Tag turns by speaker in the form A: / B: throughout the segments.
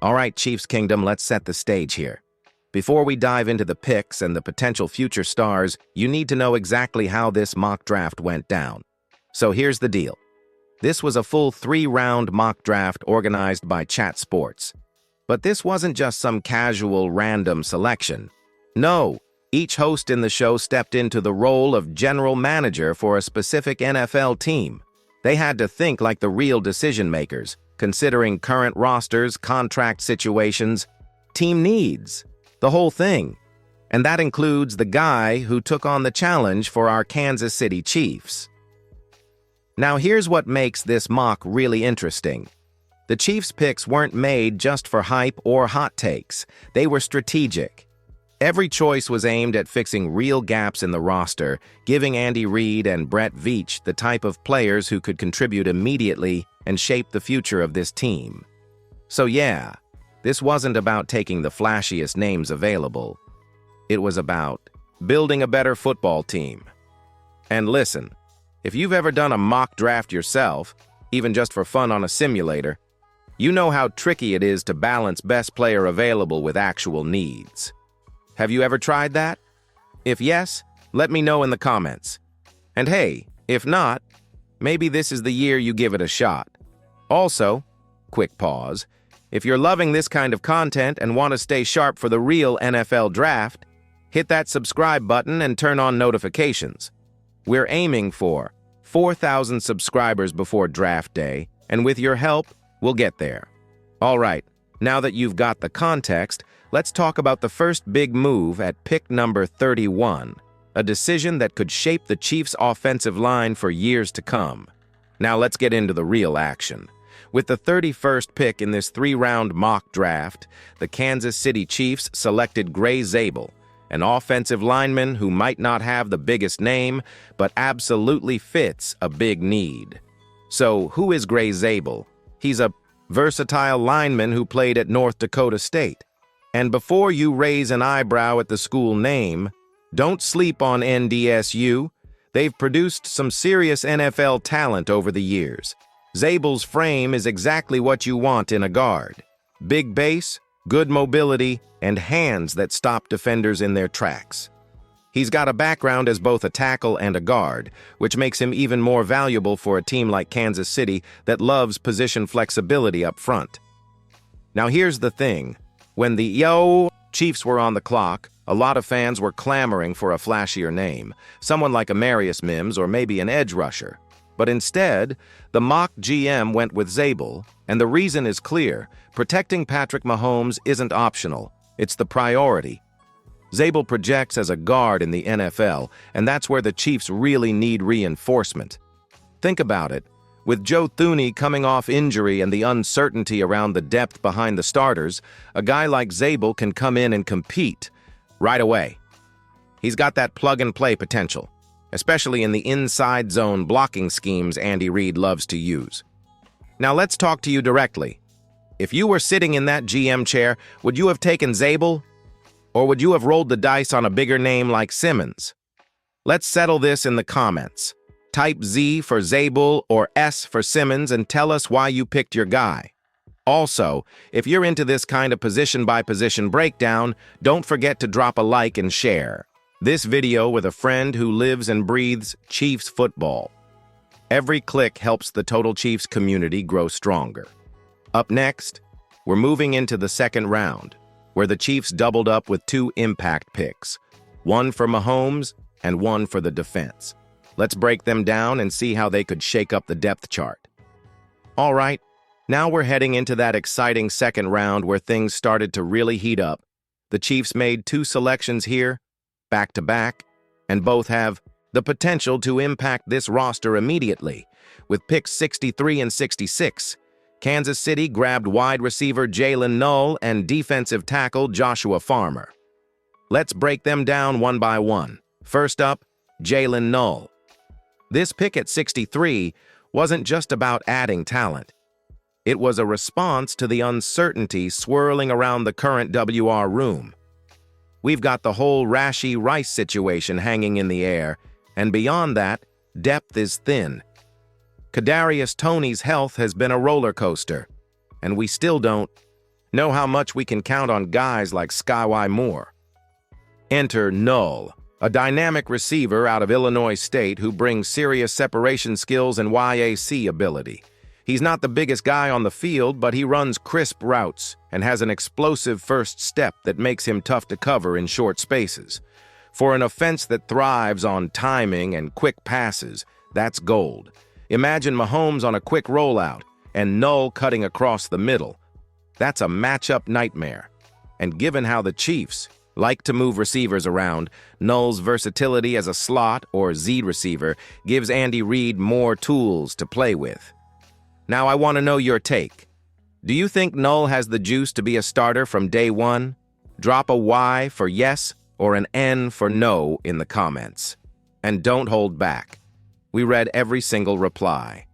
A: All right, Chiefs Kingdom, let's set the stage here. Before we dive into the picks and the potential future stars, you need to know exactly how this mock draft went down. So here's the deal. This was a full 3-round mock draft organized by Chat Sports. But this wasn't just some casual random selection. No, each host in the show stepped into the role of general manager for a specific NFL team. They had to think like the real decision makers, considering current rosters, contract situations, team needs, the whole thing. And that includes the guy who took on the challenge for our Kansas City Chiefs. Now here's what makes this mock really interesting. The Chiefs' picks weren't made just for hype or hot takes. They were strategic. Every choice was aimed at fixing real gaps in the roster, giving Andy Reid and Brett Veach the type of players who could contribute immediately and shape the future of this team. So yeah, this wasn't about taking the flashiest names available. It was about building a better football team. And listen, if you've ever done a mock draft yourself, even just for fun on a simulator, you know how tricky it is to balance best player available with actual needs. Have you ever tried that? If yes, let me know in the comments. And hey, if not, maybe this is the year you give it a shot. Also, quick pause, if you're loving this kind of content and want to stay sharp for the real NFL draft, hit that subscribe button and turn on notifications. We're aiming for 4,000 subscribers before draft day, and with your help, we'll get there. All right, now that you've got the context, let's talk about the first big move at pick number 31, a decision that could shape the Chiefs' offensive line for years to come. Now let's get into the real action. With the 31st pick in this 3-round mock draft, the Kansas City Chiefs selected Zable, an offensive lineman who might not have the biggest name, but absolutely fits a big need. So who is Zable? He's a versatile lineman who played at North Dakota State. And before you raise an eyebrow at the school name, don't sleep on NDSU. They've produced some serious NFL talent over the years. Zable's frame is exactly what you want in a guard. Big base, good mobility, and hands that stop defenders in their tracks. He's got a background as both a tackle and a guard, which makes him even more valuable for a team like Kansas City that loves position flexibility up front. Now here's the thing. When the Chiefs were on the clock, a lot of fans were clamoring for a flashier name, someone like Amarius Mims or maybe an edge rusher. But instead, the mock GM went with Zable, and the reason is clear. Protecting Patrick Mahomes isn't optional. It's the priority. Zable projects as a guard in the NFL, and that's where the Chiefs really need reinforcement. Think about it. With Joe Thuney coming off injury and the uncertainty around the depth behind the starters, a guy like Zable can come in and compete right away. He's got that plug-and-play potential, especially in the inside zone blocking schemes Andy Reid loves to use. Now let's talk to you directly. If you were sitting in that GM chair, would you have taken Zable? Or would you have rolled the dice on a bigger name like Simmons? Let's settle this in the comments. Type Z for Zable or S for Simmons and tell us why you picked your guy. Also, if you're into this kind of position-by-position breakdown, don't forget to drop a like and share this video with a friend who lives and breathes Chiefs football. Every click helps the Total Chiefs community grow stronger. Up next, we're moving into the second round, where the Chiefs doubled up with 2 impact picks, one for Mahomes and one for the defense. Let's break them down and see how they could shake up the depth chart. All right, now we're heading into that exciting second round where things started to really heat up. The Chiefs made 2 selections here, back-to-back, and both have the potential to impact this roster immediately. With picks 63 and 66, Kansas City grabbed wide receiver Devin Neil and defensive tackle Joshua Farmer. Let's break them down one by one. First up, Devin Neil. This pick at 63 wasn't just about adding talent. It was a response to the uncertainty swirling around the current WR room. We've got the whole Rashee Rice situation hanging in the air, and beyond that, depth is thin. Kadarius Toney's health has been a roller coaster, and we still don't Know how much we can count on guys like Skyway Moore. Enter Null, a dynamic receiver out of Illinois State who brings serious separation skills and YAC ability. He's not the biggest guy on the field, but he runs crisp routes and has an explosive first step that makes him tough to cover in short spaces. For an offense that thrives on timing and quick passes, that's gold. Imagine Mahomes on a quick rollout and Null cutting across the middle. That's a matchup nightmare. And given how the Chiefs like to move receivers around, Null's versatility as a slot or Z receiver gives Andy Reid more tools to play with. Now I want to know your take. Do you think Null has the juice to be a starter from day one? Drop a Y for yes or an N for no in the comments. And don't hold back. We read every single reply.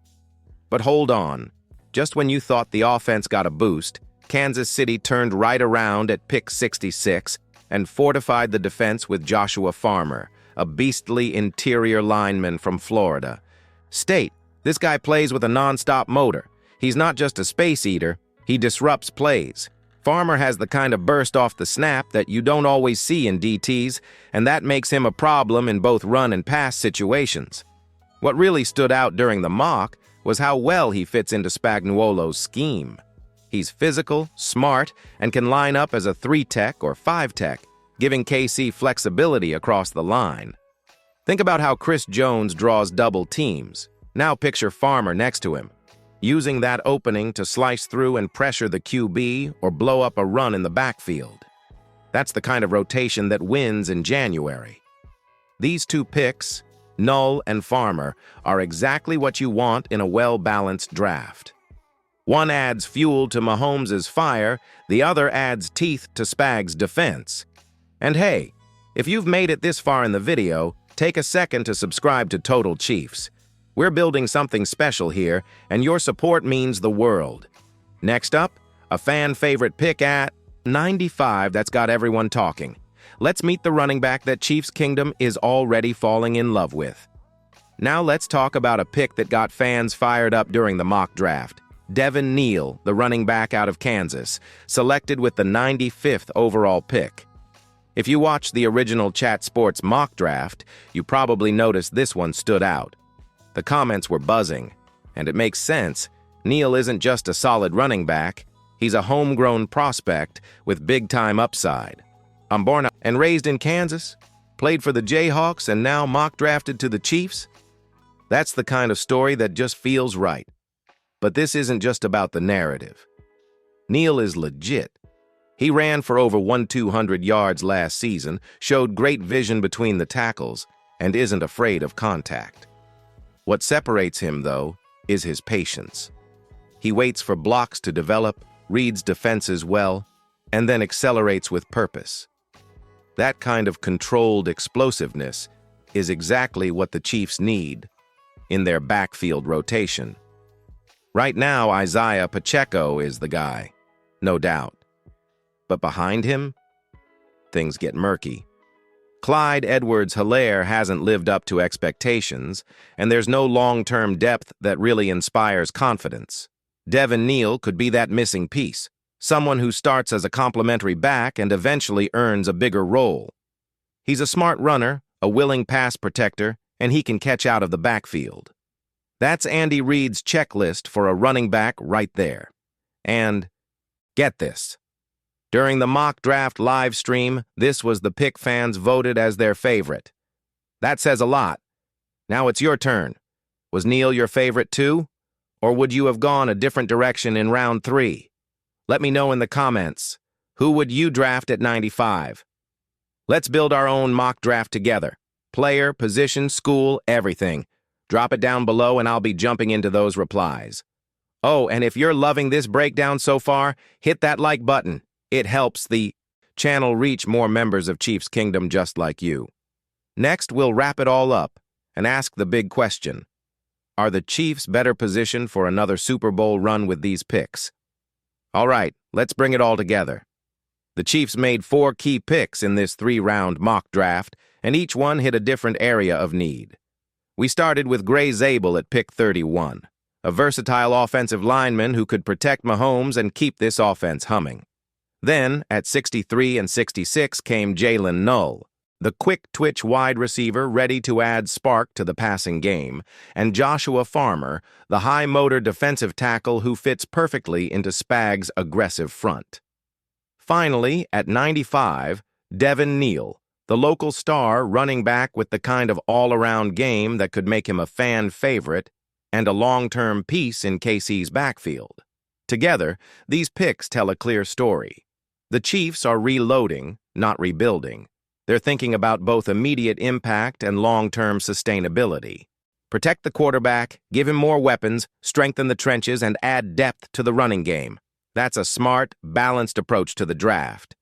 A: But hold on. Just when you thought the offense got a boost, Kansas City turned right around at pick 66 and fortified the defense with Joshua Farmer, a beastly interior lineman from Florida. State, this guy plays with a non-stop motor. He's not just a space eater, he disrupts plays. Farmer has the kind of burst off the snap that you don't always see in DTs, and that makes him a problem in both run and pass situations. What really stood out during the mock was how well he fits into Spagnuolo's scheme. He's physical, smart, and can line up as a 3-tech or 5-tech, giving KC flexibility across the line. Think about how Chris Jones draws double teams. Now picture Farmer next to him, using that opening to slice through and pressure the QB or blow up a run in the backfield. That's the kind of rotation that wins in January. These two picks, Null and Farmer, are exactly what you want in a well-balanced draft. One adds fuel to Mahomes' fire, the other adds teeth to Spag's defense. And hey, if you've made it this far in the video, take a second to subscribe to Total Chiefs. We're building something special here, and your support means the world. Next up, a fan-favorite pick at 95 that's got everyone talking. Let's meet the running back that Chiefs Kingdom is already falling in love with. Now let's talk about a pick that got fans fired up during the mock draft. Devin Neil, the running back out of Kansas, selected with the 95th overall pick. If you watched the original Chat Sports mock draft, you probably noticed this one stood out. The comments were buzzing, and it makes sense. Neil isn't just a solid running back, he's a homegrown prospect with big-time upside. I'm born and raised in Kansas, played for the Jayhawks, and now mock drafted to the Chiefs. That's the kind of story that just feels right. But this isn't just about the narrative. Neil is legit. He ran for over 1,200 yards last season, showed great vision between the tackles, and isn't afraid of contact. What separates him, though, is his patience. He waits for blocks to develop, reads defenses well, and then accelerates with purpose. That kind of controlled explosiveness is exactly what the Chiefs need in their backfield rotation. Right now, Isaiah Pacheco is the guy, no doubt. But behind him, things get murky. Clyde Edwards-Helaire hasn't lived up to expectations, and there's no long-term depth that really inspires confidence. Devin Neil could be that missing piece, someone who starts as a complementary back and eventually earns a bigger role. He's a smart runner, a willing pass protector, and he can catch out of the backfield. That's Andy Reid's checklist for a running back right there. And get this. During the mock draft live stream, this was the pick fans voted as their favorite. That says a lot. Now it's your turn. Was Neil your favorite too? Or would you have gone a different direction in round 3? Let me know in the comments. Who would you draft at 95? Let's build our own mock draft together. Player, position, school, everything. Drop it down below and I'll be jumping into those replies. Oh, and if you're loving this breakdown so far, hit that like button. It helps the channel reach more members of Chiefs Kingdom just like you. Next, we'll wrap it all up and ask the big question. Are the Chiefs better positioned for another Super Bowl run with these picks? All right, let's bring it all together. The Chiefs made 4 key picks in this 3-round mock draft, and each one hit a different area of need. We started with Zable at pick 31, a versatile offensive lineman who could protect Mahomes and keep this offense humming. Then, at 63 and 66 came Devin Neil, the quick-twitch wide receiver ready to add spark to the passing game, and Joshua Farmer, the high-motor defensive tackle who fits perfectly into Spag's aggressive front. Finally, at 95, Devin Neil, the local star running back with the kind of all-around game that could make him a fan favorite and a long-term piece in KC's backfield. Together, these picks tell a clear story. The Chiefs are reloading, not rebuilding. They're thinking about both immediate impact and long-term sustainability. Protect the quarterback, give him more weapons, strengthen the trenches, and add depth to the running game. That's a smart, balanced approach to the draft.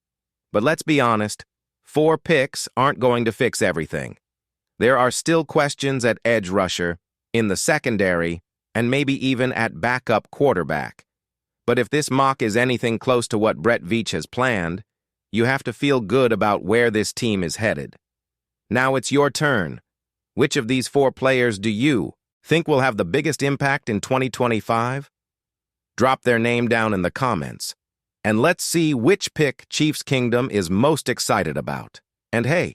A: But let's be honest, 4 picks aren't going to fix everything. There are still questions at edge rusher, in the secondary, and maybe even at backup quarterback. But if this mock is anything close to what Brett Veach has planned, you have to feel good about where this team is headed. Now it's your turn. Which of these 4 players do you think will have the biggest impact in 2025? Drop their name down in the comments, and let's see which pick Chiefs Kingdom is most excited about. And hey,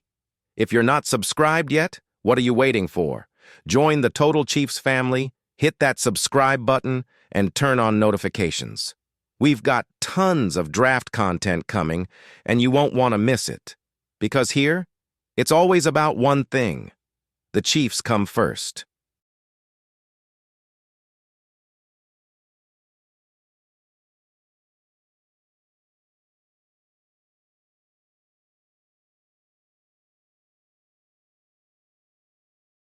A: if you're not subscribed yet, what are you waiting for? Join the Total Chiefs family, hit that subscribe button, and turn on notifications. We've got tons of draft content coming, and you won't want to miss it. Because here, it's always about one thing. The Chiefs come first.